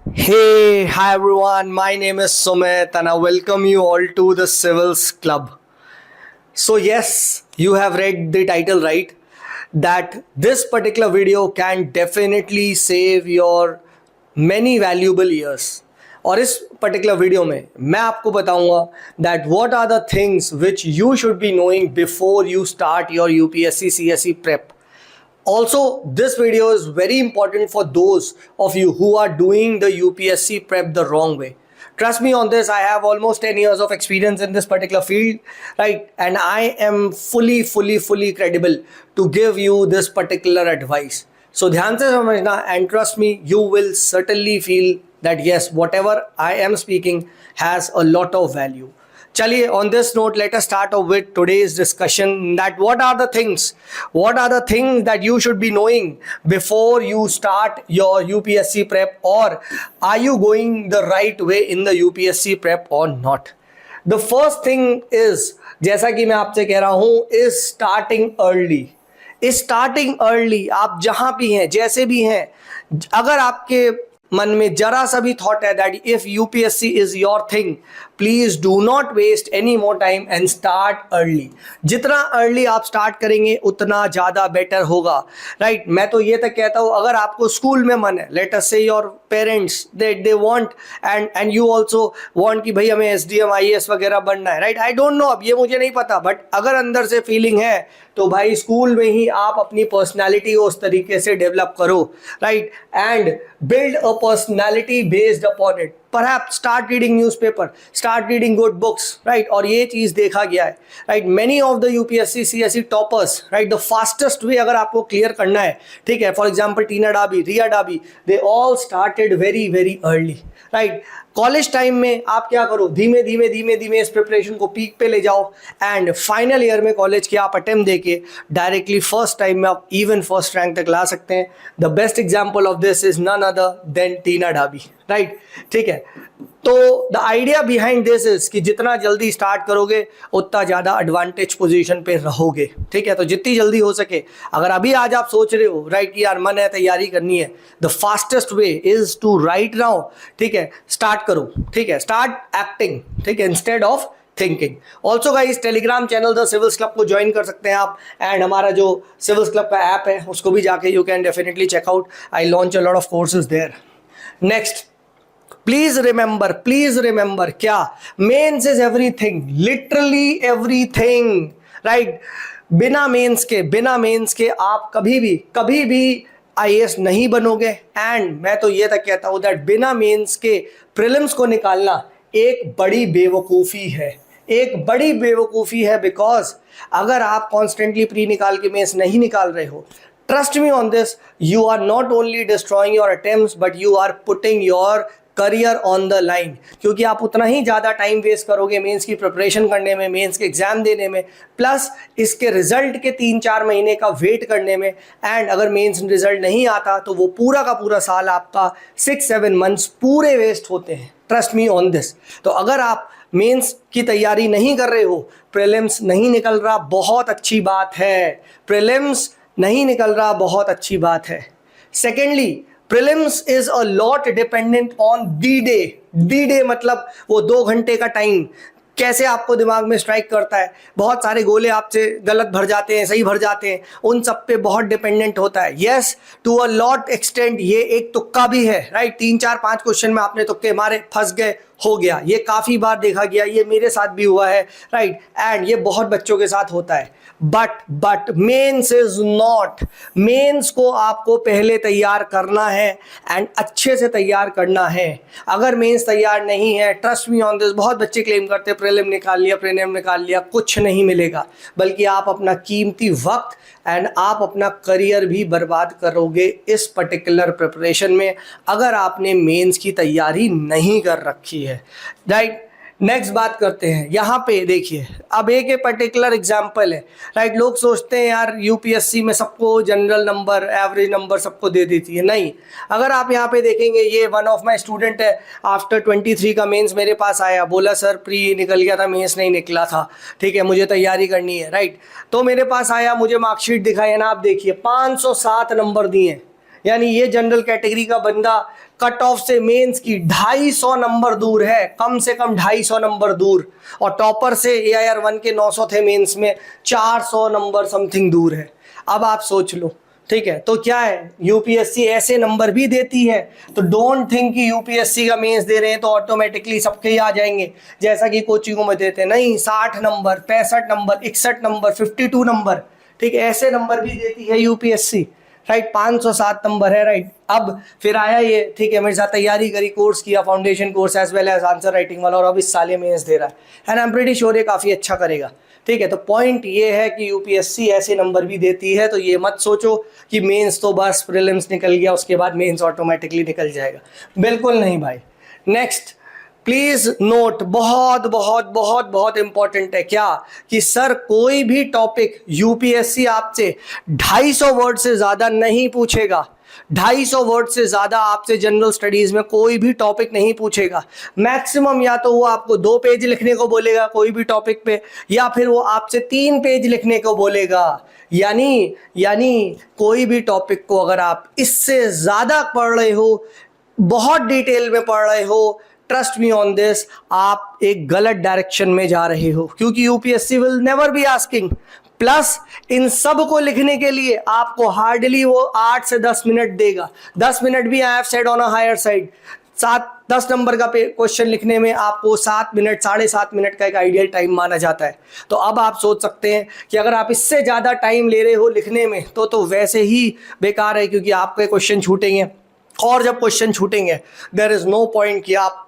Hi everyone, my name is Sumit and I welcome you all to the Civils Club. So, yes, you have read the title right, that this particular video can definitely save your many valuable years. और इस particular video में मैं आपको बताऊंगा that what are the things which you should be knowing before you start your UPSC CSE prep. Also, this video is very important for those of you who are doing the UPSC prep the wrong way. Trust me on this, I have almost 10 years of experience in this particular field, right? And I am fully credible to give you this particular advice. So ध्यान से समझना and trust me, you will certainly feel that yes, whatever I am speaking has a lot of value. चलिए, on this note, let us start off with today's discussion that what are the things that you should be knowing before you start your UPSC prep, or are you going the right way in the UPSC prep or not. The first thing is, जैसा कि मैं आपसे कह रहा हूं, is starting early. आप जहां भी हैं, जैसे भी हैं, अगर आपके मन में जरा सा भी थॉट है that if UPSC is your thing, please do not waste any more time and start early. जितना अर्ली आप स्टार्ट करेंगे उतना ज़्यादा बेटर होगा, राइट. मैं तो ये तक कहता हूँ, अगर आपको स्कूल में मन है, लेट अस से your parents they want and you also want कि भाई हमें एसडीएम आईएएस वगैरह बनना है, राइट. आई डोंट नो, अब ये मुझे नहीं पता, बट अगर अंदर से फीलिंग है तो भाई स्कूल में ही आप अपनी पर्सनैलिटी उस तरीके से डेवलप करो, right, and build a personality based upon it. Perhaps start reading newspaper, start reading good books, right. और ये चीज देखा गया है, right. Many of the UPSC CSE toppers, right, the fastest way अगर आपको क्लियर करना है, ठीक है, for example Tina Dabi, Ria Dabi, they all started very early, right. College time में आप क्या करो, धीमे इस प्रिपरेशन को पीक पे ले जाओ एंड फाइनल ईयर में कॉलेज के आप अटेम्प्ट देके डायरेक्टली फर्स्ट टाइम में आप इवन फर्स्ट रैंक तक ला सकते हैं. The best example of this is none other than Tina Dabi, right. ठीक है, तो the idea behind this is कि जितना जल्दी स्टार्ट करोगे उतना ज़्यादा एडवांटेज पोजीशन पे रहोगे, ठीक है. तो जितनी जल्दी हो सके, अगर अभी आज आप सोच रहे हो, राइट, कि यार मन है, तैयारी करनी है, the fastest way is to right now, ठीक है, स्टार्ट करो, ठीक है, स्टार्ट एक्टिंग, ठीक है, instead of thinking. Also guys, Telegram channel the Civils club को ज्वाइन कर सकते हैं आप, एंड हमारा जो सिविल्स क्लब का ऐप है उसको भी जाके you can definitely check out. I launch a lot of courses there. Next, please remember क्या, mains is everything, literally everything, right. बिना मेंस के आप कभी भी आईएएस नहीं बनोगे. एंड मैं तो ये तक कहता हूं दैट बिना मेंस के प्रीलिम्स को निकालना एक बड़ी बेवकूफ़ी है, बिकॉज अगर आप कॉन्स्टेंटली प्री निकाल के मेंस नहीं निकाल रहे हो, trust me on this, you are not only destroying your attempts but you are putting your career on the line. क्योंकि आप उतना ही ज़्यादा टाइम वेस्ट करोगे मेंस की प्रिपरेशन करने में, मेंस के एग्जाम देने में, प्लस इसके रिजल्ट के 3-4 महीने का वेट करने में. एंड अगर मेंस रिजल्ट नहीं आता तो वो पूरा का पूरा साल आपका 6-7 मंथ्स पूरे वेस्ट होते हैं. Trust me on this. तो अगर आप मेंस की तैयारी नहीं कर रहे हो, प्रीलिम्स नहीं निकल रहा, बहुत अच्छी बात है. प्रीलिम्स नहीं निकल रहा, बहुत अच्छी बात है. Secondly, prelims is a lot dependent on the day मतलब वो 2 घंटे का टाइम कैसे आपको दिमाग में स्ट्राइक करता है. बहुत सारे गोले आपसे गलत भर जाते हैं, सही भर जाते हैं, उन सब पे बहुत डिपेंडेंट होता है. Yes, to a lot extent ये एक तुक्का भी है, राइट. 3-4-5 क्वेश्चन में आपने तुक्के मारे, फंस गए, हो गया. ये काफ़ी बार देखा गया, ये मेरे साथ भी हुआ है, राइट. एंड ये बहुत बच्चों के साथ होता है. But mains is not. Mains को आपको पहले तैयार करना है एंड अच्छे से तैयार करना है. अगर मेंस तैयार नहीं है, ट्रस्ट मी ऑन दिस, बहुत बच्चे क्लेम करते हैं प्रीलिम निकाल लिया, कुछ नहीं मिलेगा, बल्कि आप अपना कीमती वक्त एंड आप अपना करियर भी बर्बाद करोगे इस पर्टिकुलर प्रिपरेशन में, अगर आपने मेंस की तैयारी नहीं कर रखी है, राइट. नेक्स्ट बात करते हैं. यहाँ पे देखिए, अब एक पर्टिकुलर एग्जाम्पल है, राइट. लोग सोचते हैं यार यूपीएससी में सबको जनरल नंबर, एवरेज नंबर सबको दे देती है. नहीं, अगर आप यहाँ पे देखेंगे, ये वन ऑफ माय स्टूडेंट है, आफ्टर 23 का मेंस मेरे पास आया, बोला सर प्री निकल गया था, मेंस नहीं निकला था, ठीक है, मुझे तैयारी करनी है, राइट. तो मेरे पास आया, मुझे मार्कशीट दिखाई है ना, आप देखिए 507 नंबर दिए. यानी ये जनरल कैटेगरी का बंदा कट ऑफ से मेंस की 250 नंबर दूर है, कम से कम 250 नंबर दूर, और टॉपर से AIR 1 के 900 थे मेंस में, 400 नंबर समथिंग दूर है। अब आप सोच लो, ठीक है, तो क्या है, यूपीएससी ऐसे नंबर भी देती है। तो डोंट थिंक कि यूपीएससी का मेंस दे रहे हैं तो ऑटोमेटिकली सबके ही आ जाएंगे, जैसा कि कोचिंगों में देते हैं। नहीं, 60 नंबर, 65 नंबर, 61 नंबर, 52 नंबर, ठीक है, ऐसे नंबर भी देती है यूपीएससी, राइट। 507 नंबर है, राइट। अब फिर आया ये, ठीक है, मेरे साथ तैयारी करी, कोर्स किया, foundation course as well as answer writing वाला, और अब इस साल मेंस दे रहा है, and I am pretty sure ये काफ़ी अच्छा करेगा, ठीक है। तो पॉइंट ये है कि यूपीएससी ऐसे नंबर भी देती है, तो ये मत सोचो कि मेंस तो बस प्रीलिम्स निकल गया उसके बाद मेंस ऑटोमेटिकली निकल जाएगा, बिल्कुल नहीं भाई। नेक्स्ट प्लीज नोट, बहुत बहुत बहुत बहुत इंपॉर्टेंट है, क्या कि सर कोई भी टॉपिक यूपीएससी आपसे 250 वर्ड से ज्यादा नहीं पूछेगा। 250 वर्ड से ज्यादा आपसे जनरल स्टडीज में कोई भी टॉपिक नहीं पूछेगा। मैक्सिमम या तो वो आपको 2 पेज लिखने को बोलेगा कोई भी टॉपिक पे, या फिर वो आपसे 3 पेज लिखने को बोलेगा। यानी कोई भी टॉपिक को अगर आप इससे ज्यादा पढ़ रहे हो, बहुत डिटेल में पढ़ रहे हो, ट्रस्ट मी ऑन दिस, आप एक गलत डायरेक्शन में जा रहे हो, क्योंकि UPSC will never be asking. Plus इन सब को लिखने के लिए आपको हार्डली वो 8 से 10 मिनट देगा। 10 मिनट भी I have said on a higher side. 10 नंबर का क्वेश्चन लिखने में आपको 7 मिनट, 7.5 मिनट का एक आइडियल टाइम माना जाता है। तो अब आप सोच सकते हैं कि अगर आप इससे ज़्यादा टाइम ले रहे हो लिखने में तो वैसे ही बेकार है, क्योंकि आपके क्वेश्चन छूटेंगे, और जब क्वेश्चन छूटेंगे देयर इज़ नो पॉइंट कि आप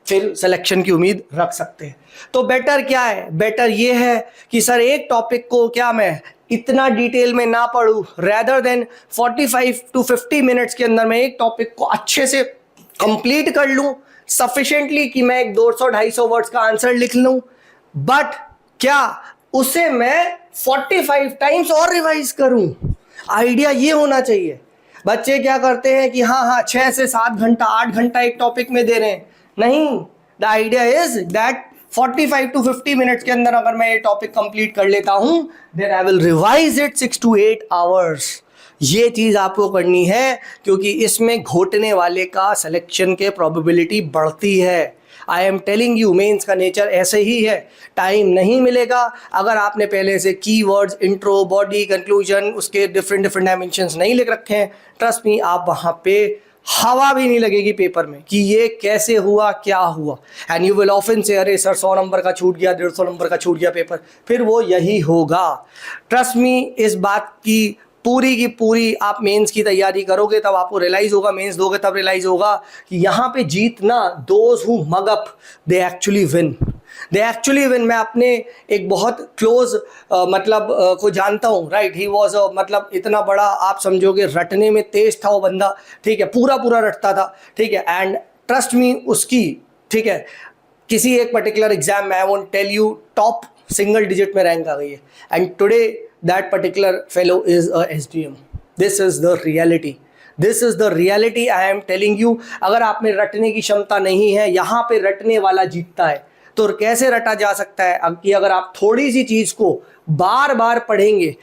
फिर सिलेक्शन की उम्मीद रख सकते हैं। तो बेटर क्या है, बेटर ये है कि सर एक टॉपिक को क्या मैं इतना डिटेल में ना पढ़ूं, रेदर देन 45 to 50 मिनट्स के अंदर मैं एक टॉपिक को अच्छे से कंप्लीट कर लूं सफिशिएंटली कि मैं एक 200-250 वर्ड्स का आंसर लिख लूं, बट क्या उसे मैं 45 टाइम्स और रिवाइज करूं। आइडिया ये होना चाहिए। बच्चे क्या करते हैं कि हाँ 6 से 7 घंटा, 8 घंटा एक टॉपिक में दे रहे हैं। नहीं, the idea is that 45 to 50 minutes के अंदर अगर मैं ये टॉपिक कंप्लीट कर लेता हूं, then I will revise it 6 to 8 hours. ये चीज आपको करनी है, क्योंकि इसमें घोटने वाले का सिलेक्शन के प्रोबेबिलिटी बढ़ती है। I am telling you, mains का नेचर ऐसे ही है। टाइम नहीं मिलेगा अगर आपने पहले से कीवर्ड्स, इंट्रो, बॉडी, कंक्लूजन, उसके डिफरेंट डायमेंशंस नहीं लिख रखे हैं, ट्रस्ट मी, आप वहाँ पे हवा भी नहीं लगेगी पेपर में कि ये कैसे हुआ, क्या हुआ। एंड यू विल ऑफन से, अरे सर 100 नंबर का छूट गया, 150 नंबर का छूट गया पेपर, फिर वो यही होगा। ट्रस्ट मी, इस बात की पूरी आप मेंस की तैयारी करोगे तब आपको रियलाइज होगा, मेंस दोगे तब रियलाइज होगा कि यहाँ पे जीतना, those who mug up they actually win, मैं अपने एक बहुत क्लोज को जानता हूँ, राइट। ही वॉज मतलब इतना बड़ा, आप समझोगे रटने में तेज था वो बंदा, ठीक है, पूरा रटता था, ठीक है। एंड ट्रस्ट मी, उसकी, ठीक है, किसी एक पर्टिकुलर एग्जाम में I won't tell you top single digit में रैंक आ गई है, and today that particular fellow is a SDM। This is the reality, I am telling you. अगर आप में रटने की क्षमता नहीं है, यहाँ पे रटने वाला जीतता है। तो कैसे रटा जा सकता है कि अगर आप थोड़ी सी चीज़ को बार बार पढ़ेंगे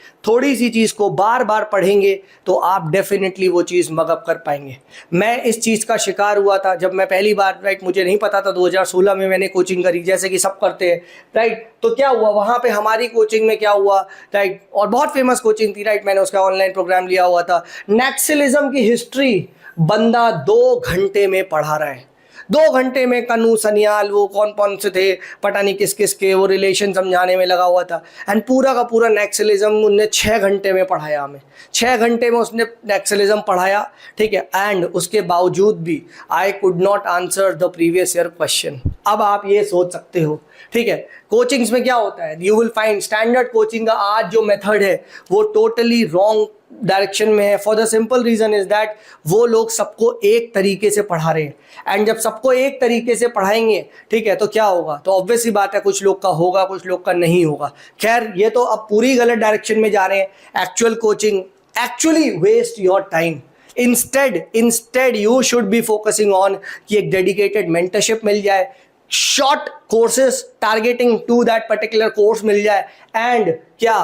तो आप डेफिनेटली वो चीज़ मगअप कर पाएंगे। मैं इस चीज़ का शिकार हुआ था जब मैं पहली बार, राइट, मुझे नहीं पता था, 2016 में मैंने कोचिंग करी, जैसे कि सब करते हैं, राइट। तो क्या हुआ वहाँ पे हमारी कोचिंग में, क्या हुआ, राइट, और बहुत फेमस कोचिंग थी, राइट, मैंने उसका ऑनलाइन प्रोग्राम लिया हुआ था। नैक्सलिज्म की हिस्ट्री बंदा 2 घंटे में पढ़ा रहा है, 2 घंटे में कनु सनियाल, वो कौन से थे, पता नहीं किस के, वो रिलेशन समझाने में लगा हुआ था। एंड पूरा का पूरा नैक्सलिज्म उनने 6 घंटे में पढ़ाया हमें, 6 घंटे में उसने नैक्सलिज्म पढ़ाया, ठीक है। एंड उसके बावजूद भी I could not answer the previous year question. अब आप ये सोच सकते हो, ठीक है, कोचिंग्स में क्या होता है, you will find standard coaching का आज जो मेथड है वो टोटली रॉन्ग डायरेक्शन में है, for the simple reason is that वो लोग सबको एक तरीके से पढ़ा रहे हैं। एंड जब सबको एक तरीके से पढ़ाएंगे, ठीक है, तो क्या होगा, तो ऑब्वियस ही बात है, कुछ लोग का होगा, कुछ लोग का नहीं होगा। खैर, ये तो अब पूरी गलत डायरेक्शन में जा रहे हैं। Actual coaching actually waste your time. Instead you should be focusing on कि एक डेडिकेटेड मेंटरशिप मिल जाए, short courses targeting to that particular course and जाए, एंड क्या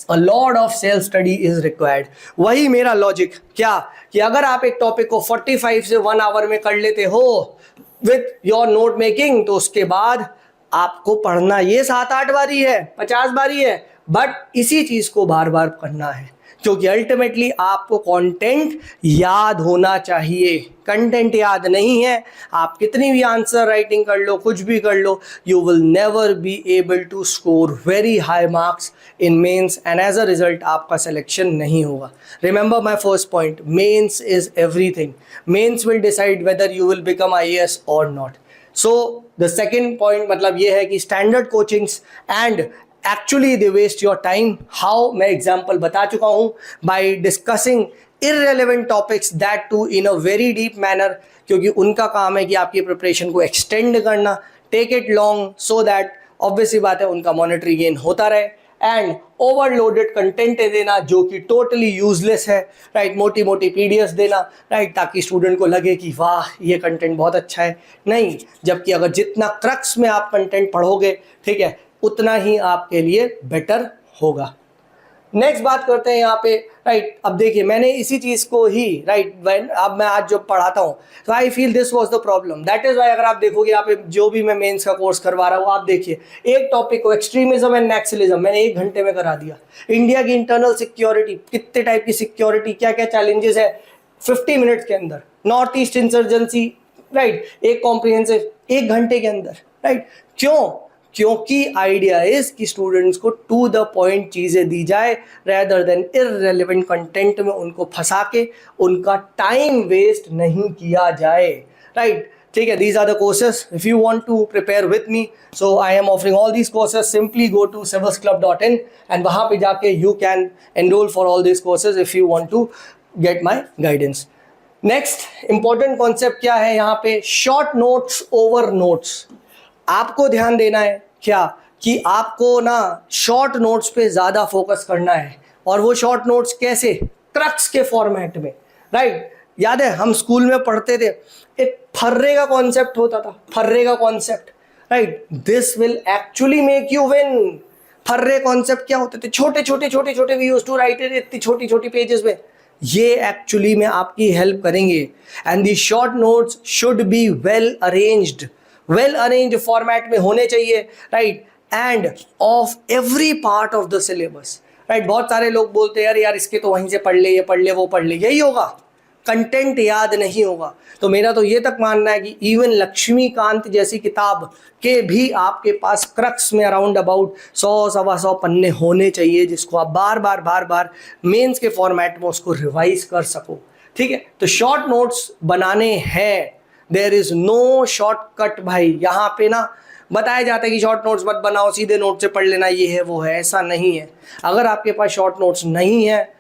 a lot of self study is required. वही मेरा लॉजिक क्या कि अगर आप एक टॉपिक को 45 से 1 आवर में कर लेते हो विथ योर नोट मेकिंग, तो उसके बाद आपको पढ़ना ये 7-8 बारी है, 50 बारी है, बट इसी चीज को बार बार करना है, क्योंकि अल्टीमेटली आपको कंटेंट याद होना चाहिए। कंटेंट याद नहीं है, आप कितनी भी आंसर राइटिंग कर लो, कुछ भी कर लो, you will never be able to score very high marks in mains, and as a result आपका सिलेक्शन नहीं होगा। Remember my first point, mains is everything. Mains will decide whether you will become IAS और not. So the second point मतलब ये है कि standard coachings and actually they waste your time. How, मैं example बता चुका हूं, by discussing irrelevant topics, that to in a very deep manner, क्योंकि उनका काम है कि आपकी प्रिपरेशन को एक्सटेंड करना, take it long, so that obviously बात है उनका मॉनेटरी गेन होता रहे। एंड ओवरलोडेड कंटेंट देना जो कि टोटली यूजलेस है, राइट, मोटी मोटी PDFs देना, राइट, ताकि स्टूडेंट को लगे कि वाह ये कंटेंट बहुत अच्छा है, नहीं, जबकि अगर जितना क्रक्स में आप कंटेंट पढ़ोगे, ठीक है, उतना ही आपके लिए बेटर होगा। नेक्स्ट बात करते हैं यहाँ पे, राइट। अब देखिए मैंने इसी चीज को ही, राइट, अब मैं आज जो पढ़ाता हूँ, तो I feel this was the problem, that is why अगर आप देखोगे यहाँ पे जो भी मैं मेंस का कोर्स करवा रहा हूँ, आप देखिए एक टॉपिक को एक्सट्रीमिज्म एंड नक्सलिज्म मैंने 1 घंटे में करा दिया। इंडिया की इंटरनल सिक्योरिटी, कितने टाइप की सिक्योरिटी, क्या क्या चैलेंजेस है, 50 मिनट्स के अंदर। नॉर्थ ईस्ट इंसर्जेंसी, राइट, एक कॉम्प्रिहेंसिव 1 घंटे के अंदर, राइट। क्यों? क्योंकि आइडिया इज कि स्टूडेंट्स को टू द पॉइंट चीजें दी जाए, रेदर देन इररेलेवेंट कंटेंट में उनको फंसा के उनका टाइम वेस्ट नहीं किया जाए, राइट। ठीक है, these are the courses. If you want to prepare with me, so I am offering all these courses. Simply go to civilsclub.in and वहाँ पे जाके you can enroll for all these courses if you want to get my guidance. Next important concept क्या है यहाँ पे, short notes over notes. आपको ध्यान देना है क्या कि आपको ना शॉर्ट नोट्स पे ज़्यादा फोकस करना है, और वो शॉर्ट नोट्स कैसे, क्रक्स के फॉर्मेट में, राइट। याद है हम स्कूल में पढ़ते थे, एक फर्रे का कॉन्सेप्ट होता था, फर्रे का concept, right. This will actually make you win. फर्रे कॉन्सेप्ट क्या होते थे, छोटे छोटे छोटे छोटे, we used to write it इतनी छोटी छोटी पेजेस में, ये एक्चुअली में आपकी हेल्प करेंगे। And the short notes should be well arranged format में होने चाहिए, right, end of every part of the syllabus, right. बहुत सारे लोग बोलते हैं यार इसके तो वहीं से पढ़ ले, ये पढ़ ले, वो पढ़ ले, यही होगा, कंटेंट याद नहीं होगा। तो मेरा तो ये तक मानना है कि इवन लक्ष्मीकांत जैसी किताब के भी आपके पास क्रक्स में अराउंड अबाउट 100-125 पन्ने होने चाहिए, जिसको आप बार बार मेंस के फॉर्मेट में उसको रिवाइज कर सको, ठीक है। तो शॉर्ट नोट्स बनाने हैं, देयर इज नो शॉर्टकट भाई। यहाँ पे ना बताया जाता है कि शॉर्ट नोट्स मत बनाओ, सीधे नोट से पढ़ लेना, ये है वो है, ऐसा नहीं है। अगर आपके पास शॉर्ट नोट्स नहीं है,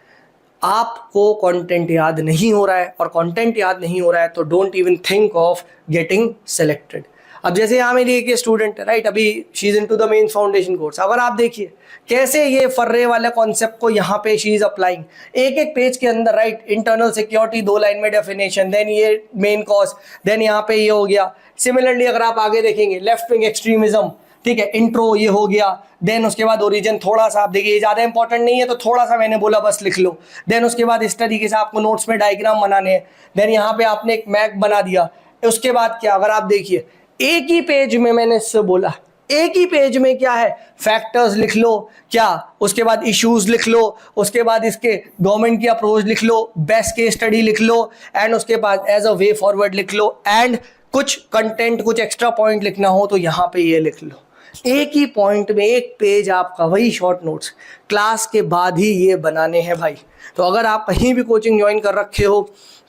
आपको कंटेंट याद नहीं हो रहा है, और कंटेंट याद नहीं हो रहा है तो don't even think of getting selected. अब जैसे यहाँ मेरी एक स्टूडेंट है, राइट, अभी she is into the mains foundation course. अगर आप देखिए कैसे ये फर्रे वाले कॉन्सेप्ट को यहाँ पे शी इज अप्लाइंग, एक एक पेज के अंदर, राइट, इंटरनल सिक्योरिटी 2 लाइन में डेफिनेशन, देन ये मेन कॉज, देन यहाँ पे ये हो गया। सिमिलरली अगर आप आगे देखेंगे लेफ्ट विंग एक्सट्रीमिज्म, ठीक है, इंट्रो ये हो गया, देन उसके बाद ओरिजिन, थोड़ा सा आप देखिए, ज़्यादा इंपॉर्टेंट नहीं है तो थोड़ा सा मैंने बोला बस लिख लो। देन उसके बाद इस तरीके से आपको नोट्स में डायग्राम बनाने हैं, देन यहाँ पे आपने एक मैप बना दिया। उसके बाद क्या, अगर आप देखिए एक ही पेज में, मैंने इससे बोला एक ही पेज में क्या है, फैक्टर्स लिख लो, क्या, उसके बाद इश्यूज लिख लो, उसके बाद इसके गवर्नमेंट की अप्रोच लिख लो, बेस्ट केस स्टडी लिख लो, एंड उसके बाद एज अ वे फॉरवर्ड लिख लो, एंड कुछ कंटेंट, कुछ एक्स्ट्रा पॉइंट लिखना हो तो यहाँ पे ये लिख लो। एक ही पॉइंट में एक पेज आपका, वही शॉर्ट नोट्स क्लास के बाद ही ये बनाने हैं भाई। तो अगर आप कहीं भी कोचिंग ज्वाइन कर रखे हो,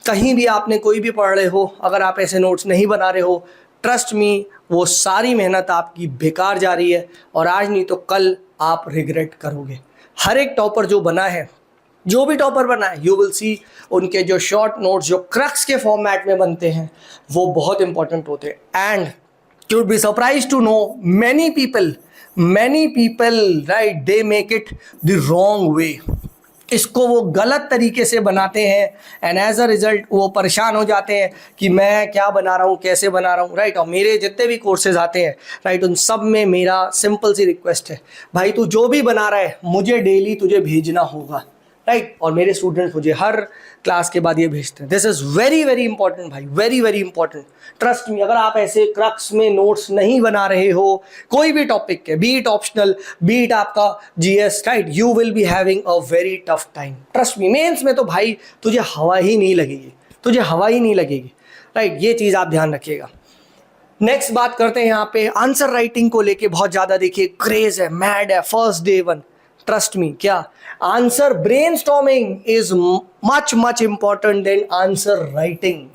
कहीं भी आपने कोई भी पढ़ रहे हो, अगर आप ऐसे नोट्स नहीं बना रहे हो, ट्रस्ट मी वो सारी मेहनत आपकी बेकार जा रही है, और आज नहीं तो कल आप रिग्रेट करोगे। हर एक टॉपर जो बना है, जो भी टॉपर बना है, यू विल सी उनके जो शॉर्ट नोट्स जो क्रक्स के फॉर्मेट में बनते हैं वो बहुत इंपॉर्टेंट होते हैं। And you would be surprised to know many people, right, they make it the wrong way. इसको वो गलत तरीके से बनाते हैं एंड एज अ रिजल्ट वो परेशान हो जाते हैं कि मैं क्या बना रहा हूँ, कैसे बना रहा हूँ, राइट। और मेरे जितने भी कोर्सेज आते हैं, राइट, उन सब में मेरा सिंपल सी रिक्वेस्ट है, भाई तू जो भी बना रहा है मुझे डेली तुझे भेजना होगा, राइट। और मेरे स्टूडेंट्स मुझे हर क्लास के बाद ये भेजते हैं। This is very very important भाई, very very important. Trust me, अगर आप ऐसे क्रक्स में नोट्स नहीं बना रहे हो कोई भी टॉपिक के, be it optional, be it आपका GS, right, you will be having a very tough time. Trust me, mains में तो भाई तुझे हवा ही नहीं लगेगी, तुझे हवा ही नहीं लगेगी, राइट। ये चीज़ आप ध्यान रखिएगा। नेक्स्ट बात करते हैं यहाँ पे आंसर राइटिंग को लेके बहुत ज़्यादा देखिए क्रेज है, मैड है, first day one. Trust me, क्या answer brainstorming is much much important than answer writing.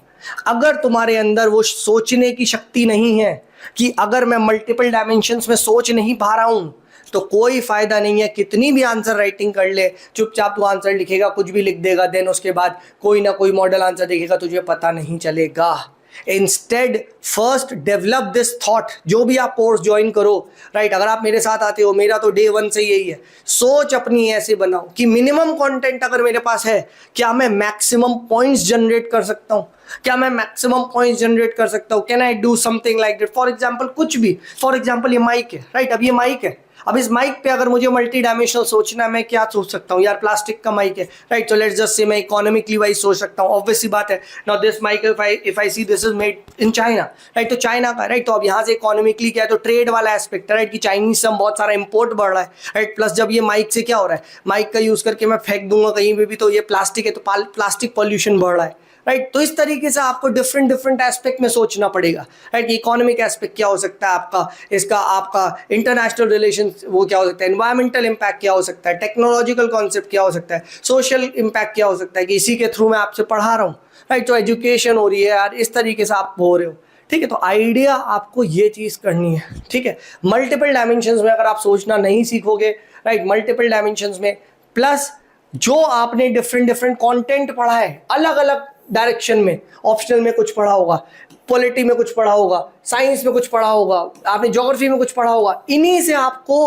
अगर तुम्हारे अंदर वो सोचने की शक्ति नहीं है कि अगर मैं मल्टीपल डायमेंशंस में सोच नहीं पा रहा हूं तो कोई फायदा नहीं है कितनी भी आंसर राइटिंग कर ले, चुपचाप तू आंसर लिखेगा, कुछ भी लिख देगा, देन उसके बाद कोई ना कोई मॉडल आंसर देखेगा, तुझे पता नहीं चलेगा। Instead first develop this thought. जो भी आप कोर्स ज्वाइन करो, राइट, अगर आप मेरे साथ आते हो, मेरा तो डे वन से यही है, सोच अपनी ऐसे बनाओ कि मिनिमम कंटेंट अगर मेरे पास है, क्या मैं मैक्सिमम पॉइंट्स जनरेट कर सकता हूं, क्या मैं मैक्सिमम पॉइंट्स जनरेट कर सकता हूं, can I do something like that. For example कुछ भी, फॉर एग्जांपल ये माइक है, राइट, अब ये माइक है, अब इस माइक पे अगर मुझे मल्टी डायमेंशनल सोचना है, मैं क्या सोच सकता हूँ यार, प्लास्टिक का माइक है, राइट, तो लेट्स जस्ट से मैं इकोनॉमिकली वाइज सोच सकता हूँ, ऑब्वियस सी बात है। Now this mike if I see this is made in China, right, तो चाइना का, राइट, तो अब यहाँ से इकोनॉमिकली क्या है, तो ट्रेड वाला एस्पेक्ट है, राइट, कि चाइनीज से बहुत सारा इंपोर्ट बढ़ रहा है, राइट, प्लस जब ये माइक से क्या हो रहा है, माइक का यूज करके मैं फेंक दूंगा कहीं पे भी तो ये प्लास्टिक है, तो प्लास्टिक पॉल्यूशन बढ़ रहा है, राइट। तो इस तरीके से आपको डिफरेंट डिफरेंट एस्पेक्ट में सोचना पड़ेगा, राइट। इकोनॉमिक एस्पेक्ट क्या हो सकता है आपका, इसका आपका इंटरनेशनल रिलेशन वो क्या हो सकता है, एनवायरमेंटल इम्पैक्ट क्या हो सकता है, टेक्नोलॉजिकल कॉन्सेप्ट क्या हो सकता है, सोशल इम्पैक्ट क्या हो सकता है कि इसी के थ्रू मैं आपसे पढ़ा रहा हूँ, राइट। तो एजुकेशन हो रही है यार, इस तरीके से आप हो रहे हो, ठीक है। तो आइडिया आपको ये चीज़ करनी है, ठीक है। मल्टीपल डायमेंशंस में अगर आप सोचना नहीं सीखोगे, राइट, मल्टीपल डायमेंशंस में, प्लस जो आपने डिफरेंट डिफरेंट कंटेंट पढ़ा है अलग अलग डायरेक्शन में, ऑप्शनल में कुछ पढ़ा होगा, पॉलिटी में कुछ पढ़ा होगा, साइंस में कुछ पढ़ा होगा, आपने ज्योग्राफी में कुछ पढ़ा होगा, इन्हीं से आपको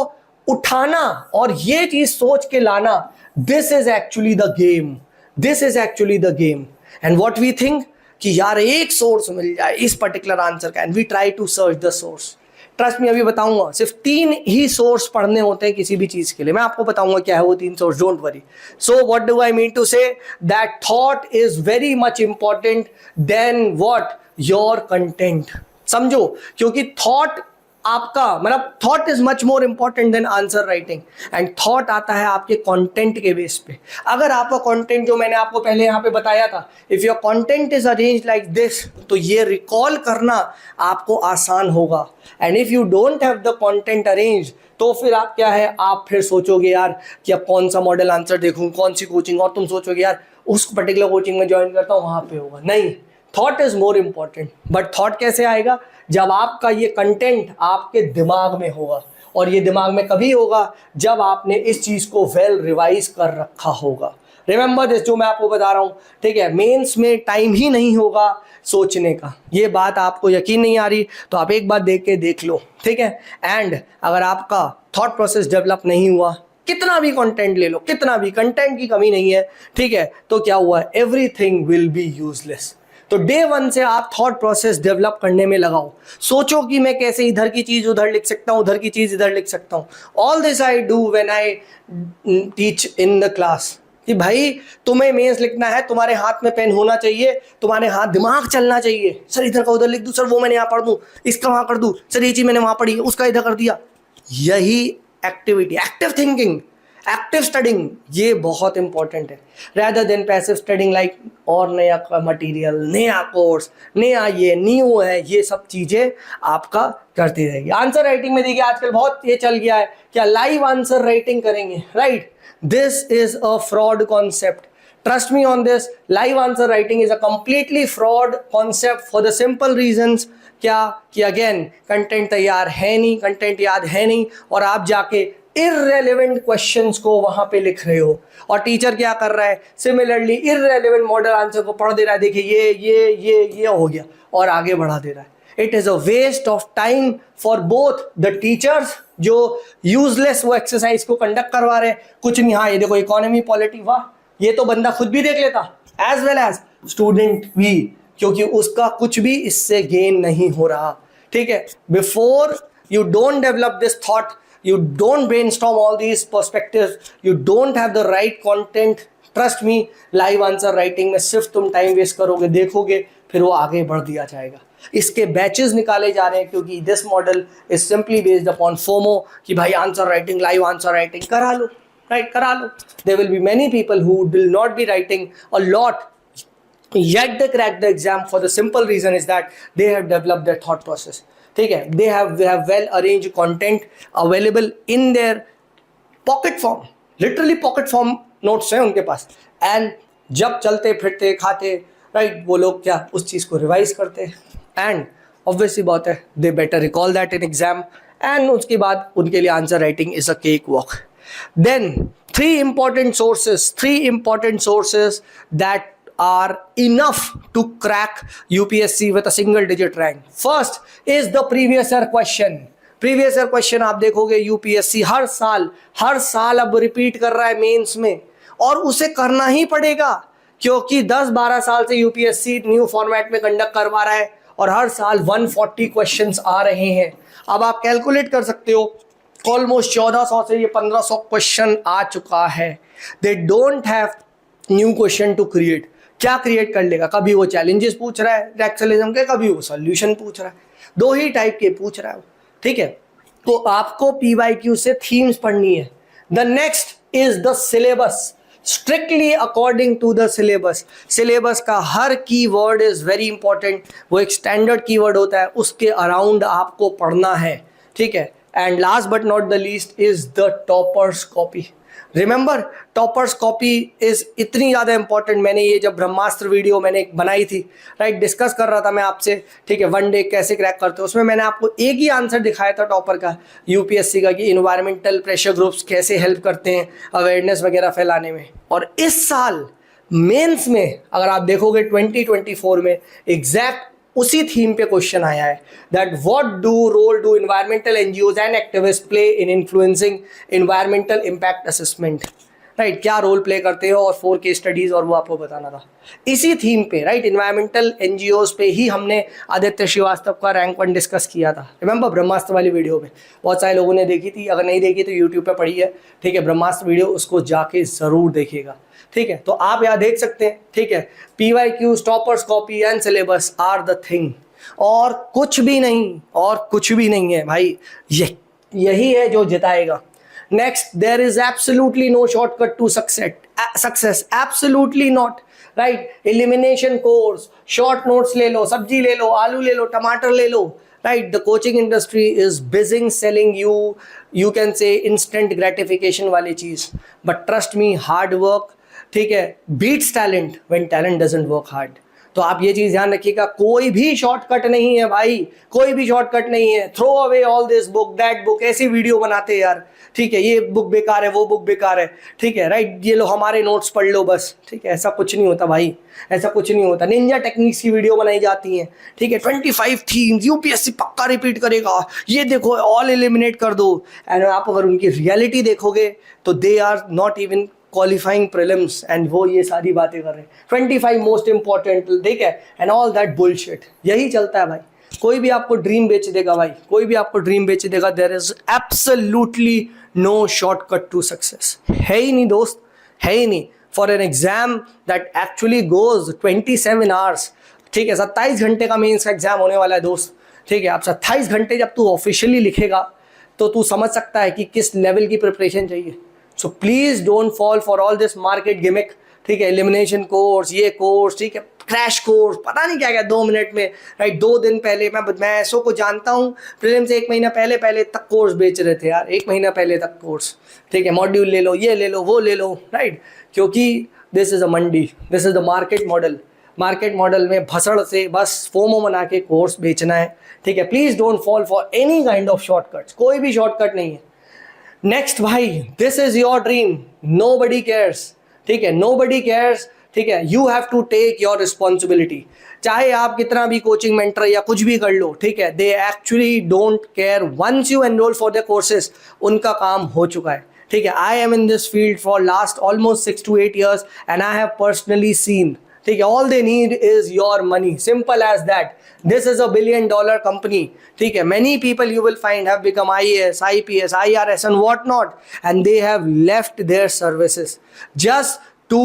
उठाना और ये चीज सोच के लाना, this is actually the game, this is actually the game. And what we think कि यार एक सोर्स मिल जाए इस पर्टिकुलर आंसर का, and we try to search the source. Trust me, अभी बताऊंगा, सिर्फ 3 ही सोर्स पढ़ने होते हैं किसी भी चीज के लिए, मैं आपको बताऊंगा क्या है वो 3 source, don't worry. So what do I mean to say, that thought is very much important than what your content. समझो, क्योंकि थॉट आपका मतलब thought is much more important than answer writing, and thought आता है आपके content के base पे। अगर आपका कंटेंट जो मैंने आपको पहले यहाँ पे बताया था, if your content is arrange like this, तो ये रिकॉल करना आपको आसान होगा। And if you don't have the content arrange, तो फिर आप क्या है, आप फिर सोचोगे यार कि अब कौन सा मॉडल आंसर देखूं, कौन सी कोचिंग, और तुम सोचोगे यार उस पर्टिकुलर कोचिंग में ज्वाइन करता हूँ, वहां पे होगा। नहीं, thought is more important. But thought कैसे आएगा, जब आपका ये कंटेंट आपके दिमाग में होगा, और ये दिमाग में कभी होगा जब आपने इस चीज को वेल रिवाइज कर रखा होगा। रिमेंबर दिस, जो मैं आपको बता रहा हूं, ठीक है। मेंस में टाइम ही नहीं होगा सोचने का, ये बात आपको यकीन नहीं आ रही तो आप एक बार देख के देख लो, ठीक है। एंड अगर आपका थॉट प्रोसेस डेवलप नहीं हुआ, कितना भी कंटेंट ले लो, कितना भी, कंटेंट की कमी नहीं है, ठीक है, तो क्या हुआ, एवरीथिंग विल बी यूजलेस। तो डे वन से आप थॉट प्रोसेस डेवलप करने में लगाओ। सोचो कि मैं कैसे इधर की चीज उधर लिख सकता हूं, उधर की चीज इधर लिख सकता हूं। All this I do when I teach in the class, कि भाई तुम्हें मेंस लिखना है, तुम्हारे हाथ में पेन होना चाहिए, तुम्हारे हाथ दिमाग चलना चाहिए। सर इधर का उधर लिख दूं, सर वो मैंने यहाँ पढ़ दूं, इसका वहां कर दूं, सर ये चीज मैंने वहां पढ़ी, उसका इधर कर दिया। यही activity, active thinking, active studying, ये बहुत इंपॉर्टेंट है, rather then passive studying like और नया मटेरियल, नया कोर्स, नया ये न्यू है, ये सब चीजें आपका करती रहेगी। आंसर राइटिंग में देखिए आजकल बहुत ये चल गया है, क्या लाइव आंसर राइटिंग करेंगे, right. This is a fraud concept, trust me on this. Live answer writing is a completely fraud concept for the simple reasons, क्या कि अगेन कंटेंट तैयार है नहीं, कंटेंट याद है नहीं, और आप जाके इररेलेवेंट क्वेश्चंस को वहां पे लिख रहे हो, और टीचर क्या कर रहा है, सिमिलरली इररेलेवेंट मॉडल आंसर को पढ़ दे रहा है, देखिए ये हो गया, और आगे बढ़ा दे रहा है। It is a waste of time for both the teachers जो यूजलेस वो एक्सरसाइज को कंडक्ट करवा रहे हैं, कुछ नहीं, हाँ ये देखो इकोनॉमी पॉलिटी, वाह ये तो बंदा खुद भी देख लेता, एज वेल एज स्टूडेंट भी, क्योंकि उसका कुछ भी इससे गेन नहीं हो रहा, ठीक है। Before you don't develop this thought, you don't brainstorm all these perspectives, you don't have the right content, trust me, live answer writing में सिर्फ तुम टाइम वेस्ट करोगे, देखोगे, फिर वो आगे बढ़ दिया जाएगा। इसके बैचेस निकाले जा रहे हैं क्योंकि this model is simply based upon FOMO कि भाई answer writing, live answer writing करा लो, राइट करा लो। There will be many people who will not be writing a lot yet they crack the exam for the simple reason is that they have developed their thought process, ठीक है। they have well arranged content available in their pocket form, literally pocket form notes हैं उनके पास, and जब चलते फिरते खाते right वो लोग क्या उस चीज़ को रिवाइज करते हैं एंड ऑब्वियसली बात है they better recall that in exam and उसके बाद उनके लिए answer writing is a cake walk. Then three important sources that are enough to crack UPSC with a single digit rank. First is the previous year question. Previous year question आप देखोगे UPSC हर साल अब repeat कर रहा है mains में, और उसे करना ही पड़ेगा क्योंकि 10-12 साल से UPSC न्यू फॉर्मेट में कंडक्ट करवा रहा है और हर साल 140 क्वेश्चंस आ रहे हैं। अब आप कैलकुलेट कर सकते हो ऑलमोस्ट 1400 से ये 1500 क्वेश्चन आ चुका है। They don't have new question to create. क्या क्रिएट कर लेगा? कभी वो चैलेंजेस पूछ रहा है एक्सेलिज्म के, कभी वो सॉल्यूशन पूछ रहा है, दो ही टाइप के पूछ रहा है, ठीक है। तो आपको PYQ से थीम्स पढ़नी है। The next is the syllabus, strictly according to the syllabus. Syllabus का हर कीवर्ड इज वेरी इंपॉर्टेंट, वो एक स्टैंडर्ड कीवर्ड होता है, उसके अराउंड आपको पढ़ना है, ठीक है। And last but not the least is the toppers copy. Remember toppers copy is इतनी ज़्यादा इंपॉर्टेंट। मैंने ये जब ब्रह्मास्त्र वीडियो मैंने बनाई थी, राइट, डिस्कस कर रहा था मैं आपसे, ठीक है, वन डे कैसे क्रैक करते हो, उसमें मैंने आपको एक ही आंसर दिखाया था टॉपर का UPSC का कि इन्वायरमेंटल प्रेशर ग्रुप्स कैसे हेल्प करते हैं अवेयरनेस वगैरह फैलाने में। और इस साल मेंस में अगर आप देखोगे 2024 में एग्जैक्ट उसी थीम पे क्वेश्चन आया है that what role do environmental NGOs and activist play in influencing environmental impact assessment, right, क्या रोल प्ले करते हो, और 4 केस स्टडीज और वो आपको बताना था इसी थीम पे, राइट, इन्वायरमेंटल NGOs पे ही हमने आदित्य श्रीवास्तव का रैंक 1 डिस्कस किया था। रिमेंबर ब्रह्मास्त्र वाली वीडियो में बहुत सारे लोगों ने देखी थी, अगर नहीं देखी तो यूट्यूब पे पड़ी है, ठीक है, ब्रह्मास्त्र वीडियो, उसको जाके ज़रूर देखिएगा, ठीक है। तो आप यहाँ देख सकते हैं, ठीक है, PYQ, toppers copy and syllabus are the thing, और कुछ भी नहीं है भाई, यही है जो जिताएगा। Next, there is absolutely no shortcut to success, absolutely not, right. Elimination course, short notes ले लो, सब्जी ले लो, आलू ले लो, टमाटर ले लो, right, the coaching industry is busy selling you can say instant gratification वाली चीज, but trust me, hard work, ठीक है, beats talent when talent doesn't work hard। तो आप ये चीज ध्यान रखिएगा, कोई भी शॉर्टकट नहीं है भाई, कोई भी शॉर्टकट नहीं है। Throw away all this book that book, ऐसी वीडियो बनाते हैं यार, ठीक है, ये बुक बेकार है, वो बुक बेकार है, ठीक है, राइट, ये लो हमारे नोट्स पढ़ लो बस, ठीक है, ऐसा कुछ नहीं होता भाई, ऐसा कुछ नहीं होता। निंजा टेक्निक्स की वीडियो बनाई जाती हैं, ठीक है, 25 थीम्स UPSC पक्का रिपीट करेगा, ये देखो ऑल एलिमिनेट कर दो, एंड आप अगर उनकी रियलिटी देखोगे तो they are not even qualifying prelims, and वो ये सारी बातें कर रहे हैं, 25 मोस्ट इंपॉर्टेंट, ठीक है, एंड ऑल दैट बुलशिट। यही चलता है भाई, कोई भी आपको ड्रीम बेच देगा भाई, कोई भी आपको ड्रीम बेच देगा। There is absolutely no shortcut to success, है ही नहीं दोस्त, है ही नहीं। For an exam that actually goes 27 hours, ठीक है, 27 घंटे का मेंस का एग्जाम होने वाला है दोस्त, ठीक है। आप 27 घंटे जब तू ऑफिशियली लिखेगा तो तू समझ सकता है कि किस लेवल की प्रिपरेशन चाहिए। सो please don't fall for all this market gimmick, ठीक है, एलिमिनेशन कोर्स, ये कोर्स, ठीक है, क्रैश कोर्स, पता नहीं क्या क्या 2 मिनट में, राइट, 2 दिन पहले मैं ऐसों को जानता हूँ प्रीलिम से 1 महीना पहले तक कोर्स बेच रहे थे यार, 1 महीना पहले तक कोर्स, ठीक है, मॉड्यूल ले लो, ये ले लो, वो ले लो, राइट, क्योंकि this is a Mandi, this is the market model. Market model में भसड़ से बस फोमो बना के कोर्स बेचना है, ठीक है। Please don't fall for any kind of shortcuts, कोई भी शॉर्टकट नहीं है। नेक्स्ट भाई, this is your dream, nobody cares, ठीक है, नोबडी केयर्स ठीक है, you have to take your responsibility. चाहे आप कितना भी कोचिंग मेंटर या कुछ भी कर लो, ठीक है, they actually don't care. Once you enroll for the courses, उनका काम हो चुका है, ठीक है। I am in this field for last almost 6 to 8 years and I have personally seen, ठीक है, all they need is your money, simple as that. This is $1 billion company, ठीक है। Many people you will find have become IAS, IPS, IRS and what not, and they have left their services just to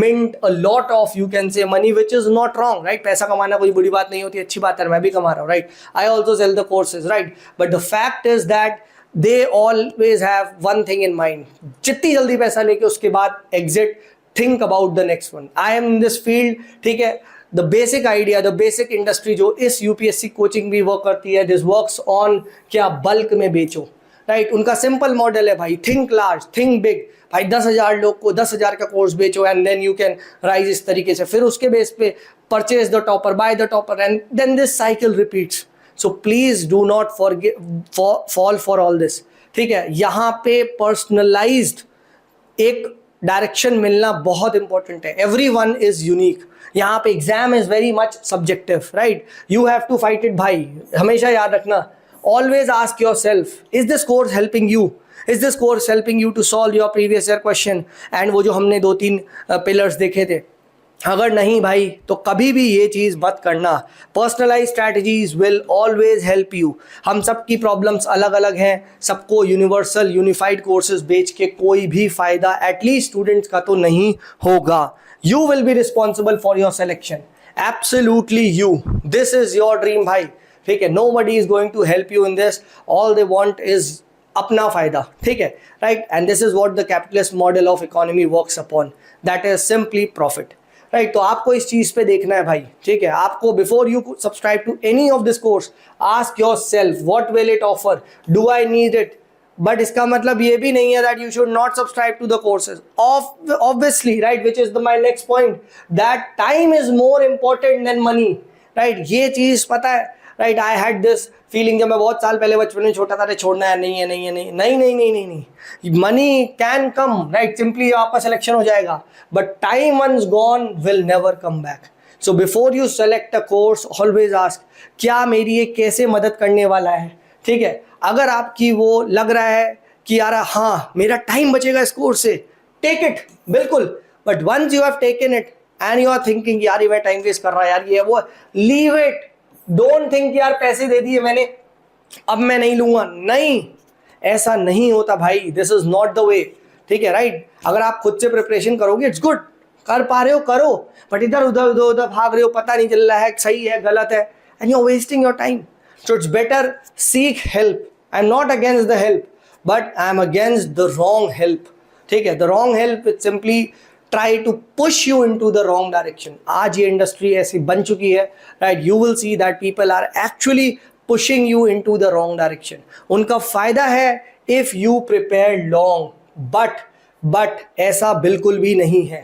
mint a lot of, you can say, money, which is not wrong, right? पैसा कमाना कोई बुरी बात नहीं होती, अच्छी बात है, मैं भी कमा रहा हूँ, right? I also sell the courses, right? But the fact is that they always have one thing in mind, जितनी जल्दी पैसा लेके उसके बाद exit, think about the next one. I am in this field, ठीक है। The basic idea, the basic industry जो इस UPSC कोचिंग भी वर्क करती है, this works on क्या बल्क में बेचो, राइट। उनका सिंपल मॉडल है भाई, थिंक लार्ज, थिंक बिग। भाई 10,000 लोग को 10,000 का कोर्स बेचो and then you can rise इस तरीके से, फिर उसके बेस पे purchase the topper, buy the topper and then this cycle repeats. So please do not fall for all this, ठीक है। यहाँ पे पर्सनलाइज्ड एक डायरेक्शन मिलना बहुत इंपॉर्टेंट है। Everyone is unique. यहाँ पे exam is very much subjective, right. You have to fight it भाई, हमेशा याद रखना। Always ask yourself, is this course helping you? Is this course helping you to solve your previous year question? And वो जो हमने 2-3 pillars देखे थे, अगर नहीं भाई तो कभी भी ये चीज़ मत करना। Personalise strategies will always help you. हम सबकी प्रॉब्लम्स अलग अलग हैं, सबको यूनिवर्सल यूनिफाइड कोर्सेज बेच के कोई भी फ़ायदा एटलीस्ट स्टूडेंट्स का तो नहीं होगा। You will be responsible for your selection, absolutely you. This is your dream भाई, ठीक है। nobody is going to help you in this, all they want is अपना फायदा, ठीक है, right. And this is what the capitalist model of economy works upon, that is simply profit, right. तो आपको इस चीज पे देखना है भाई, ठीक है। आपको before you subscribe to any of this course, ask yourself what will it offer, do I need it. But इसका मतलब ये भी नहीं है that you should not subscribe to the courses, obviously, right, which is the my next point, that time is more important than money, right. ये चीज पता है, right. I had this feeling जब मैं बहुत साल पहले बचपन में छोटा था, छोड़ना है, नहीं है, नहीं है, नहीं नहीं नहीं नहीं नहीं नहीं, money can come, right, simply आपका सिलेक्शन हो जाएगा, but time once gone will never come back. So before you select a course always ask, क्या मेरी ये कैसे मदद करने वाला है, ठीक है। अगर आपकी वो लग रहा है कि यार हाँ मेरा टाइम बचेगा इस कोर्स से, टेक इट, बिल्कुल। But once you have taken it and you are thinking यार ये मैं टाइम वेस्ट कर रहा है यार, ये वो, लीव इट। डोंट थिंक यार पैसे दे दिए मैंने, अब मैं नहीं लूंगा, नहीं, ऐसा नहीं होता भाई। This is not the way, ठीक है, राइट। अगर आप खुद से प्रिपरेशन करोगे, इट्स गुड, कर पा रहे हो करो, बट इधर उधर उधर उधर भाग रहे हो, पता नहीं चल रहा है सही है गलत है, and you are wasting your time. So it's better seek help. I am not against the help, but I am against the wrong help, ठीक है। The wrong help it simply try to push you into the wrong direction. आज ये industry ऐसी बन चुकी है, right? You will see that people are actually pushing you into the wrong direction. उनका फायदा है if you prepare long, but ऐसा बिल्कुल भी नहीं है।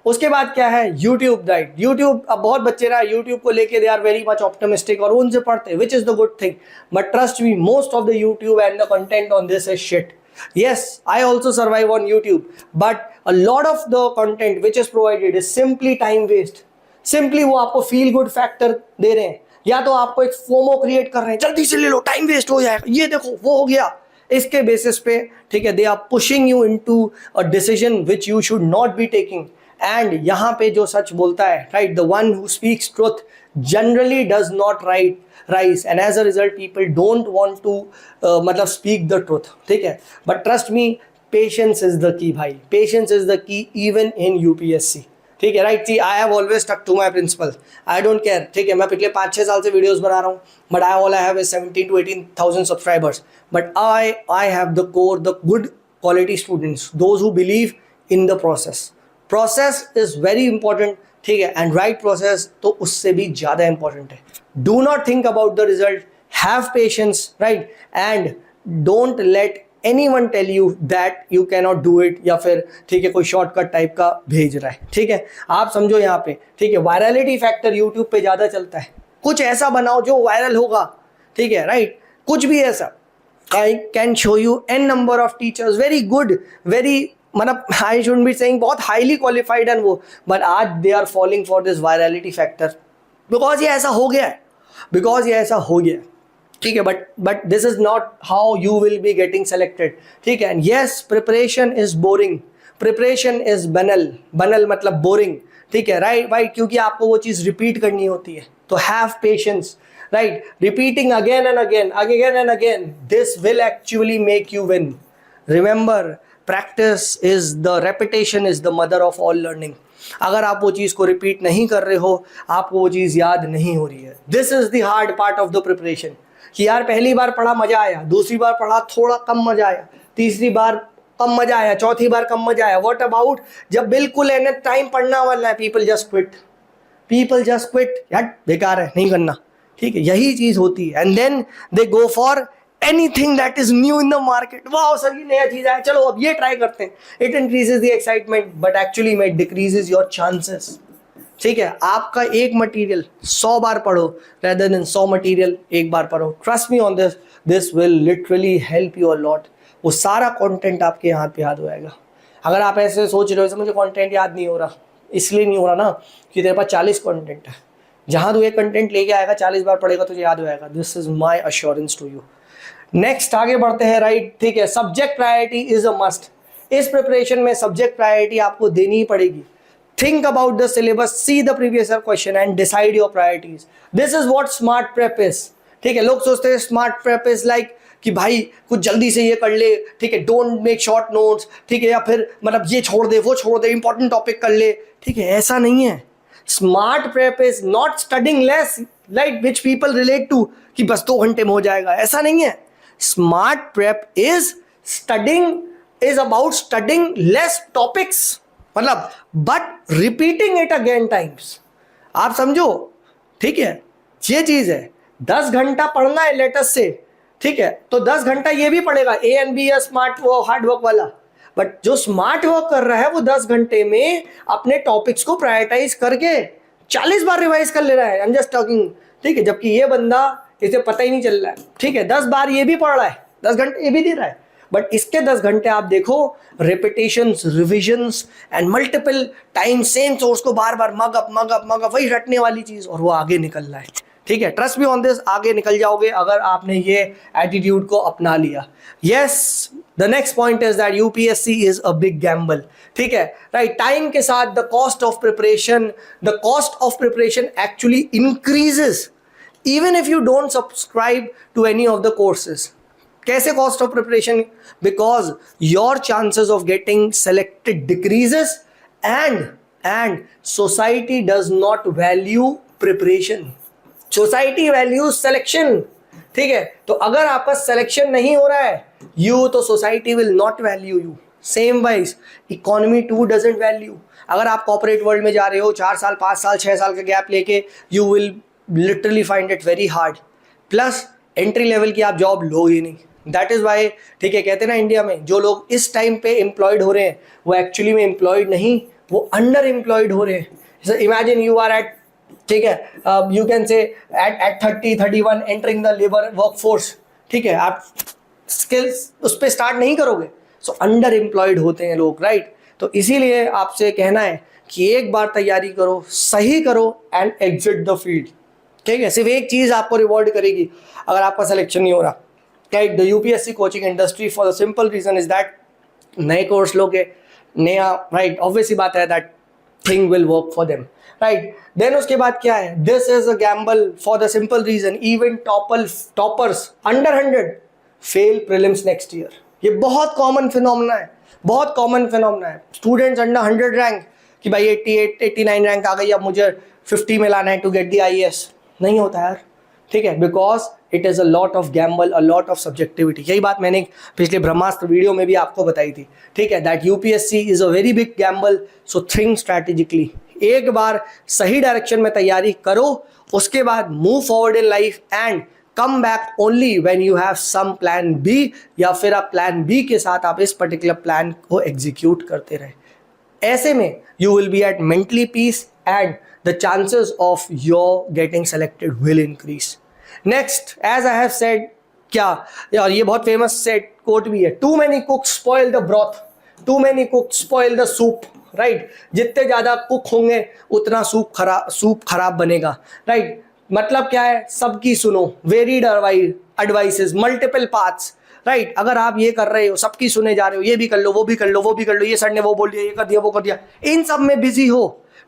उसके बाद क्या है, YouTube, राइट। YouTube, अब बहुत बच्चे ना YouTube को लेके they are very much optimistic और उनसे पढ़ते, which is the good thing. But trust me, most of the YouTube and the content on this is shit. Yes, I also survive on YouTube, but a lot of the content which is provided is simply time waste. Simply वो आपको feel good factor दे रहे हैं, या तो आपको एक FOMO create कर रहे हैं, जल्दी से ले लो, टाइम वेस्ट हो जाएगा, ये देखो वो हो गया, इसके बेसिस पे, ठीक है, they are pushing you into a decision which you should not be taking. And यहाँ पे जो सच बोलता है, right, the one who speaks truth generally does not rise, and as a result people don't want to मतलब speak the truth, ठीक है। But trust me, patience is the key भाई, patience is the key even in UPSC, ठीक है, right. See I have always stuck to my principle, I don't care, ठीक है। मैं पिछले 5-6 साल से वीडियोस बना रहा हूँ, but I have 17 to 18,000 subscribers, but I have the core, the good quality students, those who believe in the process. Process is very important, ठीक है, एंड राइट प्रोसेस तो उससे भी ज़्यादा इंपॉर्टेंट है। Do not think about the result, have patience, right, and don't let anyone tell you that you cannot do it, या फिर ठीक है कोई शॉर्टकट टाइप का भेज रहा है, ठीक है। आप समझो यहाँ पे, ठीक है, वायरलिटी फैक्टर यूट्यूब पे ज़्यादा चलता है, कुछ ऐसा बनाओ जो वायरल होगा, ठीक है, राइट, कुछ भी ऐसा। I can show you n number of teachers, very good, very मतलब आई शुड बी सेइंग बहुत हाईली क्वालिफाइड एंड वो, बट आज they are falling for this virality factor, because ये ऐसा हो गया है, बिकॉज ये ऐसा हो गया है, ठीक है. But this is not how you will be getting selected, ठीक है. And yes, preparation is boring, preparation is बनल, बनल मतलब बोरिंग, ठीक है. राइट राइट, क्योंकि आपको वो चीज़ रिपीट करनी होती है. तो have patience, right. Repeating again and again, again and again, this will actually make you win. Remember, practice is the, repetition is the mother of all learning. अगर आप वो चीज़ को रिपीट नहीं कर रहे हो, आपको वो चीज़ याद नहीं हो रही है. This is the hard part of the preparation, कि यार पहली बार पढ़ा मजा आया, दूसरी बार पढ़ा थोड़ा कम मजा आया, तीसरी बार कम मजा आया, चौथी बार कम मजा आया. व्हाट अबाउट जब बिल्कुल एन टाइम पढ़ना वाला है, people just quit, people just quit, यार बेकार है नहीं करना, ठीक है. यही चीज़ होती है. And then they go for anything that is new in the market. वाह सर ये नया चीज़ है, चलो अब ये ट्राई करते हैं. It increases the excitement, but actually it decreases your chances. ठीक है. आपका एक मटेरियल 100 बार पढ़ो rather than 100 मटेरियल एक बार पढ़ो. Trust me on this, this will literally help you a lot. वो सारा कंटेंट आपके हाथ पे याद हो जाएगा. अगर आप ऐसे सोच रहे हो मुझे कंटेंट याद नहीं हो रहा, इसलिए नहीं हो रहा ना कि तेरे पास 40 कंटेंट है. जहाँ तू एक कंटेंट लेके आएगा 40 बार पढ़ेगा तुझे याद हो जाएगा. This is my assurance to you. Next आगे बढ़ते हैं, राइट. ठीक है, subject priority is a must. इस प्रिपरेशन में सब्जेक्ट प्रायोरिटी आपको देनी ही पड़ेगी. Think about the syllabus, see the previous year question and decide your priorities. This is what smart prep is. ठीक है, लोग सोचते हैं स्मार्ट प्रेप इज लाइक कि भाई कुछ जल्दी से ये कर ले, ठीक है, डोंट मेक शॉर्ट नोट्स, ठीक है, या फिर मतलब ये छोड़ दे वो छोड़ दे, इंपॉर्टेंट टॉपिक कर ले. ठीक है, ऐसा नहीं है. Smart prep is not studying less, like which people relate to कि बस 2 घंटे में हो जाएगा. ऐसा नहीं है. Smart prep is about studying less topics, मतलब but repeating it again times. आप समझो, ठीक है, ये चीज है. 10 घंटा पढ़ना है लेटेस्ट से, ठीक है, तो 10 घंटा ये भी पढ़ेगा ए एंड बी या स्मार्ट वो हार्ड वर्क वाला. बट जो स्मार्ट वर्क कर रहा है वो 10 घंटे में अपने टॉपिक्स को प्रायोरिटाइज करके 40 बार रिवाइज कर ले रहा है. आई एम जस्ट टॉकिंग, ठीक है, जबकि ये बंदा इसे पता ही नहीं चल रहा है. ठीक है, 10 बार ये भी पढ़ रहा है, 10 घंटे ये भी दे रहा है, बट इसके 10 घंटे आप देखो repetitions, revisions and multiple time same source को बार बार मग अप वही रटने वाली चीज, और वो आगे निकल रहा है. ठीक है, ट्रस्ट मी ऑन दिस, आगे निकल जाओगे अगर आपने ये एटीट्यूड को अपना लिया. Yes, the next point is that UPSC is a big Gamble. ठीक है, राइट. टाइम के साथ the cost of preparation actually increases even if you don't subscribe to any of the courses. कैसे cost of preparation? Because your chances of getting selected decreases and society does not value preparation. Society values selection. ठीक है, तो अगर आपका selection नहीं हो रहा है, तो society will not value you. Same wise, economy too doesn't value. अगर आप corporate world में जा रहे हो 4 साल 5 साल 6 साल का गैप लेके, you will literally find it very hard. Plus entry level की आप जॉब लो ही नहीं. दैट इज वाई, ठीक है, कहते हैं ना इंडिया में जो लोग इस टाइम पे एम्प्लॉयड हो रहे हैं वो एक्चुअली में एम्प्लॉयड नहीं, वो अंडर एम्प्लॉयड हो रहे हैं. इमेजिन यू आर एट, ठीक है, you can say at 30-31 entering the labour work force. ठीक है, आप स्किल्स उस पर स्टार्ट नहीं करोगे, सो अंडर एम्प्लॉयड होते हैं लोग, राइट. तो इसीलिए आपसे कहना है कि एक बार तैयारी करो, सही करो एंड एग्जिट द फील्ड. ठीक है, सिर्फ एक चीज आपको रिवॉर्ड करेगी अगर आपका सिलेक्शन नहीं हो रहा, right. The UPSC coaching industry for the simple reason is that नए कोर्स लोगे, नया, राइट, ऑब्वियसली बात है that thing will work for them, right. Then उसके बाद क्या है, this is a gamble for the simple reason even toppers under 100 fail prelims next year. ये बहुत कॉमन फिनोमेना है, बहुत कॉमन फिनोमेना है. स्टूडेंट्स अंडर 100 रैंक कि भाई 88-89 रैंक आ गई, अब मुझे 50 में लाना है टू गेट द IAS. नहीं होता यार. ठीक है, because it is a lot of Gamble, a lot of subjectivity. यही बात मैंने पिछले ब्रह्मास्त्र वीडियो में भी आपको बताई थी. ठीक है, that UPSC is a very big gamble, so think strategically. एक बार सही डायरेक्शन में तैयारी करो, उसके बाद move forward in life and come back only when you have some plan B, या फिर आप प्लान बी के साथ आप इस पर्टिकुलर प्लान को एग्जीक्यूट करते रहे. ऐसे में you will be at mentally peace and the chances of your getting selected will increase. Next, as I have said, क्या, और ये बहुत फेमस सेट कोट भी है, too many cooks spoil the broth. Too many cook spoil the soup, right, जितने ज्यादा cook होंगे उतना सूप खराब बनेगा, राइट। मतलब क्या है, सबकी सुनो, varied advices, multiple paths, right. अगर आप ये कर रहे हो, सबकी सुने जा रहे हो, ये भी कर लो, वो भी कर लो, वो भी कर लो, ये सर ने वो बोल दिया, ये कर दिया, वो कर दिया, इन सब में बिजी हो,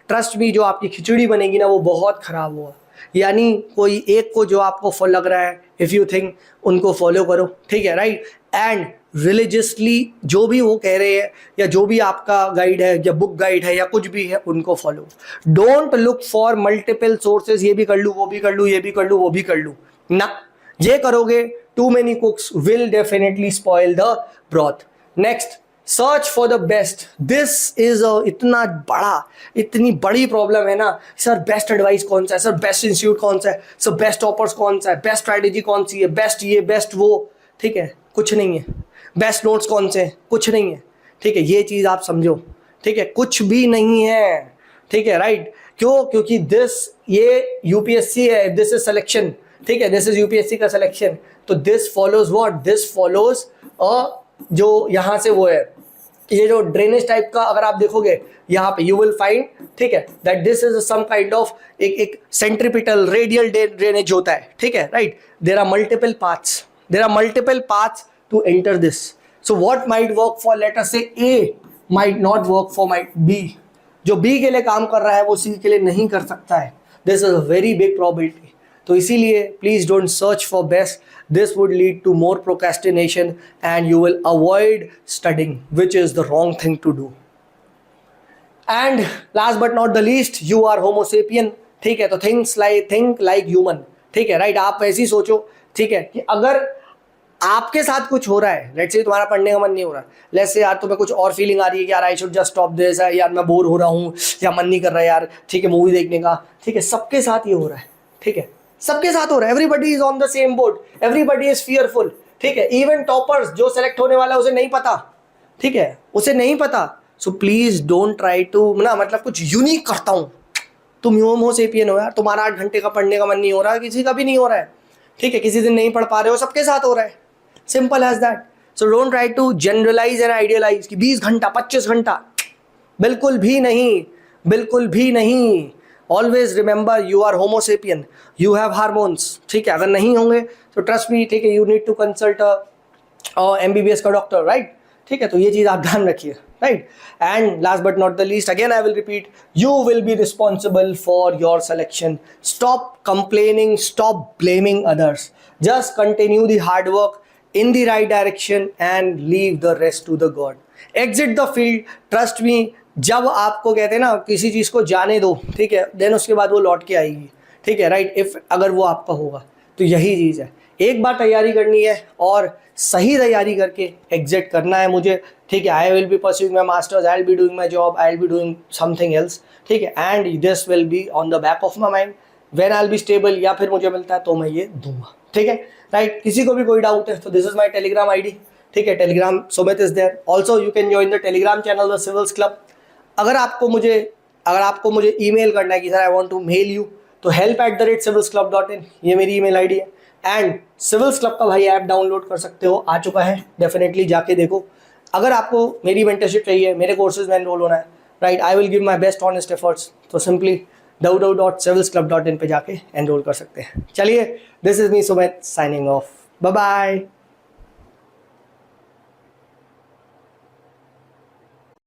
ट्रस्ट मी, जो आपकी खिचड़ी बनेगी ना वो बहुत खराब होगा। यानी कोई एक को जो आपको लग रहा है, इफ यू थिंक, उनको फॉलो करो, ठीक है, राइट। एंड रिलीजियसली जो भी वो कह रहे हैं, या जो भी आपका गाइड है या बुक गाइड है या कुछ भी है, उनको follow. Don't look for multiple sources, ये भी कर लूँ, वो भी कर लूँ, ये भी कर लूँ, वो भी कर लूँ ना। ये करोगे, too many cooks will definitely spoil the broth. Next, search for the best. This is इतनी बड़ी प्रॉब्लम है ना सर। बेस्ट एडवाइस कौन सा है सर, बेस्ट इंस्टीट्यूट कौन सा है सर, बेस्ट टॉपर्स कौन सा है, बेस्ट स्ट्रैटेजी कौन सी है, बेस्ट ये बेस्ट वो, ठीक है, कुछ नहीं है। बेस्ट नोट्स कौन से हैं, कुछ नहीं है, ठीक है। ये चीज आप समझो, ठीक है, कुछ भी नहीं है, ठीक है, राइट। क्यों? क्योंकि ये यूपीएससी है, दिस इज सिलेक्शन, ठीक है, दिस इज यूपीएससी का सिलेक्शन। तो this follows what, this follows जो यहां से वो है, ये जो ड्रेनेज टाइप का अगर आप देखोगे यहाँ पे, यू विल फाइंड, ठीक है, that this is some kind of एक सेंट्रीपिटल रेडियल ड्रेनेज होता है, ठीक है, right. There are multiple paths to enter this. So what might work for, let us say A might not work for might B. जो B के लिए काम कर रहा है वो सी के लिए नहीं कर सकता है। This is a very big probability. तो इसीलिए please don't search for best, this would lead to more procrastination and you will avoid studying, which is the wrong thing to do. And last but not the least, you are homo sapien, ठीक है, तो think like human, ठीक है, right. आप वैसे ही सोचो, ठीक है, कि अगर आपके साथ कुछ हो रहा है, लेट्स से तुम्हारा पढ़ने का मन नहीं हो रहा, लेट्स से यार तुम्हें कुछ और फीलिंग आ रही है कि यार I should just stop this, यार मैं बोर हो रहा हूँ, या मन नहीं कर रहा है यार, ठीक है, मूवी देखने का, ठीक है, सबके साथ ये हो रहा है, ठीक है, सबके साथ हो रहा है। Everybody is on the same boat, everybody is fearful, ठीक है। इवन टॉपर्स, जो सेलेक्ट होने वाला है उसे नहीं पता, ठीक है, उसे नहीं पता। So please don't try to ना, मतलब कुछ यूनिक करता हूं, तुम होमो सेपियन हो यार, तुम्हारा 8 घंटे का पढ़ने का मन नहीं हो रहा, किसी का भी नहीं हो रहा है, ठीक है, किसी दिन नहीं पढ़ पा रहे हो, सबके साथ हो रहा है, simple as that. So don't try to generalise and idealise कि 20 घंटा 25 घंटा, बिल्कुल भी नहीं, बिल्कुल भी नहीं। Always remember, you are homo sapien, you have hormones, ठीक है। अगर नहीं होंगे तो ट्रस्ट मी, ठीक है, you need to consult MBBS का डॉक्टर, राइट, ठीक है। तो ये चीज़ आप ध्यान रखिए, right. And last but not the least, again I will repeat, you will be responsible for your selection. Stop complaining, stop blaming others, just continue the hard work in the right direction and leave the rest to the God. Exit the field, trust me, जब आपको कहते हैं ना किसी चीज़ को जाने दो, ठीक है, देन उसके बाद वो लौट के आएगी, ठीक है, राइट। इफ अगर वो आपका होगा तो यही चीज़ है, एक बार तैयारी करनी है और सही तैयारी करके एग्जिट करना है मुझे, ठीक है। I will be pursuing my masters, I will be doing my job, I will be doing something else, ठीक है, and this will be on the back of my mind when I will be stable, या फिर मुझे मिलता है तो मैं ये दूंगा, ठीक है, राइट। किसी को भी कोई डाउट है तो this is my Telegram ID, ठीक है, Telegram Sumit is there. Also you can join the Telegram channel the Civils Club. अगर आपको मुझे ईमेल करना है कि sir I want to mail you, तो help@civilsclub.in, ये मेरी ईमेल ID है। एंड सिविल्स क्लब का भाई ऐप डाउनलोड कर सकते हो, आ चुका है, डेफिनेटली जाके देखो। अगर आपको मेरी मेंटरशिप चाहिए, मेरे कोर्सेज में एनरोल होना है, right, I will give my best honest efforts, तो सिंपली www.civilsclub.in पे जाके एनरोल कर सकते हैं। चलिए, this is me Sumit signing off, bye bye.